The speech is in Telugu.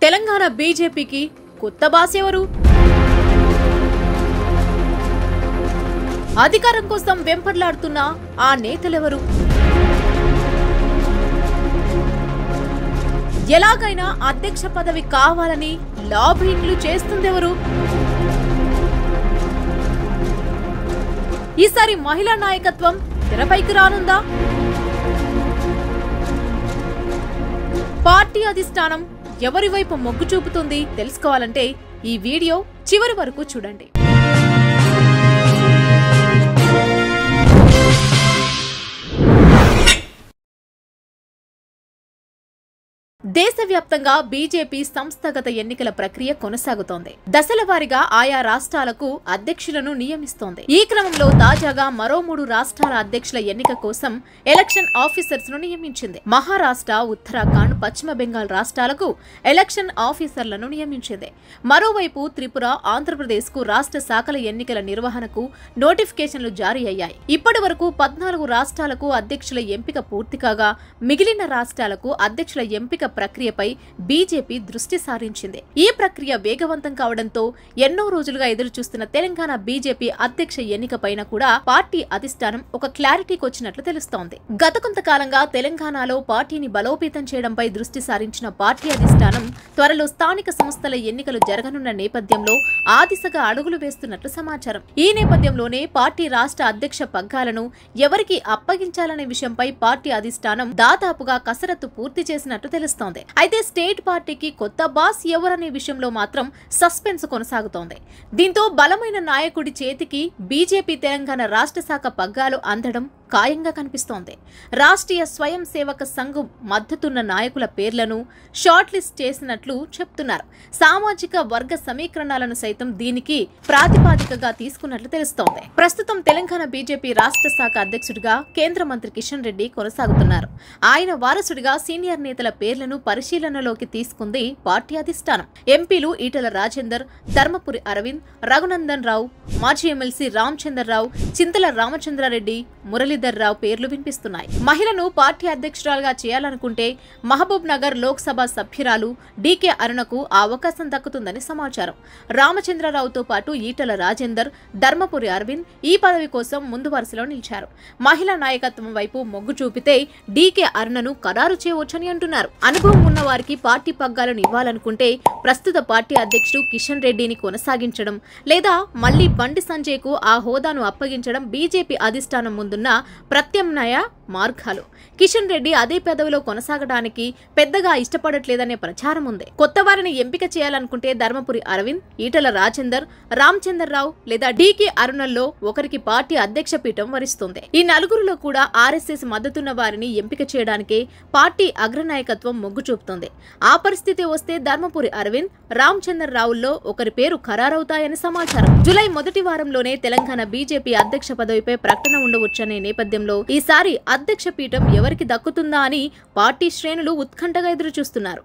తెలంగాణ బీజేపీకి కొత్త బాస్ ఎవరు? అధికారం కోసం వెంపర్లాడుతున్న ఆ నేతలెవరు? ఎలాగైనా అధ్యక్ష పదవి కావాలని లాబింగ్లు చేస్తుందెవరు? ఈసారి మహిళా నాయకత్వం తెరపైకి రానుందా? పార్టీ అధిష్టానం ఎవరి వైపు మొగ్గు చూపుతుంది తెలుసుకోవాలంటే ఈ వీడియో చివరి వరకు చూడండి. దేశవ్యాప్తంగా బీజేపీ సంస్థాగత ఎన్నికల ప్రక్రియ కొనసాగుతోంది. దశల వారీగా ఆయా రాష్ట్రాలకు అధ్యక్షులను నియమిస్తోంది. ఈ క్రమంలో తాజాగా మరో 3 రాష్ట్రాల అధ్యక్షుల ఎన్నిక కోసం ఎలక్షన్ ఆఫీసర్స్ ను నియమించింది. మహారాష్ట్ర, ఉత్తరాఖండ్, పశ్చిమ బెంగాల్ రాష్ట్రాలకు ఎలక్షన్ ఆఫీసర్లను నియమించింది. మరోవైపు త్రిపుర, ఆంధ్రప్రదేశ్ కు రాష్ట్ర శాఖల ఎన్నికల నిర్వహణకు నోటిఫికేషన్లు జారీ అయ్యాయి. ఇప్పటి వరకు 14 రాష్ట్రాలకు అధ్యక్షుల ఎంపిక పూర్తి కాగా మిగిలిన రాష్ట్రాలకు అధ్యక్షుల ఎంపిక ప్రక్రియపై బీజేపీ దృష్టి సారించింది. ఈ ప్రక్రియ వేగవంతం కావడంతో ఎన్నో రోజులుగా ఎదురుచూస్తున్న తెలంగాణ బీజేపీ అధ్యక్ష ఎన్నికపైన కూడా పార్టీ అధిష్టానం ఒక క్లారిటీకి వచ్చినట్లు తెలుస్తోంది. గత కొంతకాలంగా తెలంగాణలో పార్టీని బలోపేతం చేయడంపై దృష్టి సారించిన పార్టీ అధిష్టానం త్వరలో స్థానిక సంస్థల ఎన్నికలు జరగనున్న నేపథ్యంలో ఆ దిశగా అడుగులు వేస్తున్నట్లు సమాచారం. ఈ నేపథ్యంలోనే పార్టీ రాష్ట్ర అధ్యక్ష పగ్గాలను ఎవరికి అప్పగించాలనే విషయంపై పార్టీ అధిష్టానం దాదాపుగా కసరత్తు పూర్తి చేసినట్టు తెలుస్తోంది. అయితే స్టేట్ పార్టీకి కొత్త బాస్ ఎవరనే విషయంలో మాత్రం సస్పెన్స్ కొనసాగుతోంది. దీంతో బలమైన నాయకుడి చేతికి బీజేపీ తెలంగాణ రాష్ట్ర శాఖ పగ్గాలు అందడం ఖాయంగా కనిపిస్తోంది. రాష్ట్రీయ స్వయం సేవక సంఘం మద్దతున్న నాయకుల పేర్లను షార్ట్ లిస్ట్ చేసినట్లు చెప్తున్నారు. సామాజిక వర్గ సమీకరణాలను సైతం దీనికి ప్రాతిపాదికగా తీసుకున్నట్లు తెలుస్తోంది. ప్రస్తుతం తెలంగాణ బీజేపీ రాష్ట్ర శాఖ అధ్యక్షుడిగా కేంద్ర మంత్రి కిషన్ రెడ్డి కొనసాగుతున్నారు. ఆయన వారసుడిగా సీనియర్ నేతల పేర్లను పరిశీలనలోకి తీసుకుంది పార్టీ అధిష్టానం. ఎంపీలు ఈటల రాజేందర్, ధర్మపురి అరవింద్, రఘునందన్ రావు, మాజీ ఎమ్మెల్సీ రామచంద్రరావు, చింతల రామచంద్రారెడ్డి, మురళీధర్ రావు పేర్లు వినిపిస్తున్నాయి. మహిళను పార్టీ అధ్యక్షురాలుగా చేయాలనుకుంటే మహబూబ్ నగర్ లోక్సభ సభ్యురాలు డీకే అరుణకు ఆ అవకాశం దక్కుతుందని సమాచారం. రామచంద్రరావుతో పాటు ఈటల రాజేందర్, ధర్మపురి అరవింద్ ఈ పదవి కోసం ముందు వరుసలో నిలిచారు. మహిళా నాయకత్వం వైపు మొగ్గు చూపితే డీకే అరుణను ఖరారు చేయవచ్చని అంటున్నారు. అనుభవం ఉన్న వారికి పార్టీ పగ్గాలను ఇవ్వాలనుకుంటే ప్రస్తుత పార్టీ అధ్యక్షుడు కిషన్ రెడ్డిని కొనసాగించడం లేదా మళ్లీ బండి సంజయ్ కు ఆ హోదాను అప్పగించడం బీజేపీ అధిష్టానం ముందున్న ప్రత్యామ్నాయ మార్గాలు. కిషన్ రెడ్డి అదే పదవిలో కొనసాగడానికి పెద్దగా ఇష్టపడట్లేదనే ప్రచారం ఉంది. కొత్త వారిని ఎంపిక చేయాలనుకుంటే ధర్మపురి అరవింద్, ఈటల రాజేందర్, రామచంద్రరావు లేదా డీకే అరుణల్లో ఒకరికి పార్టీ అధ్యక్ష పీఠం వరిస్తుంది. ఈ నలుగురిలో కూడా ఆర్ఎస్ఎస్ మద్దతున్న వారిని ఎంపిక చేయడానికే పార్టీ అగ్రనాయకత్వం మొగ్గు చూపుతోంది. ఆ పరిస్థితి వస్తే ధర్మపురి అరవింద్, రామచంద్రరావుల్లో ఒకరి పేరు ఖరారవుతాయని సమాచారం. జూలై మొదటి వారంలోనే తెలంగాణ బీజేపీ అధ్యక్ష పదవిపై ప్రకటన ఉండవచ్చనే నేపథ్యంలో ఈసారి అధ్యక్ష పీఠం ఎవరికి దక్కుతుందా అని పార్టీ శ్రేణులు ఉత్కంఠగా ఎదురుచూస్తున్నారు.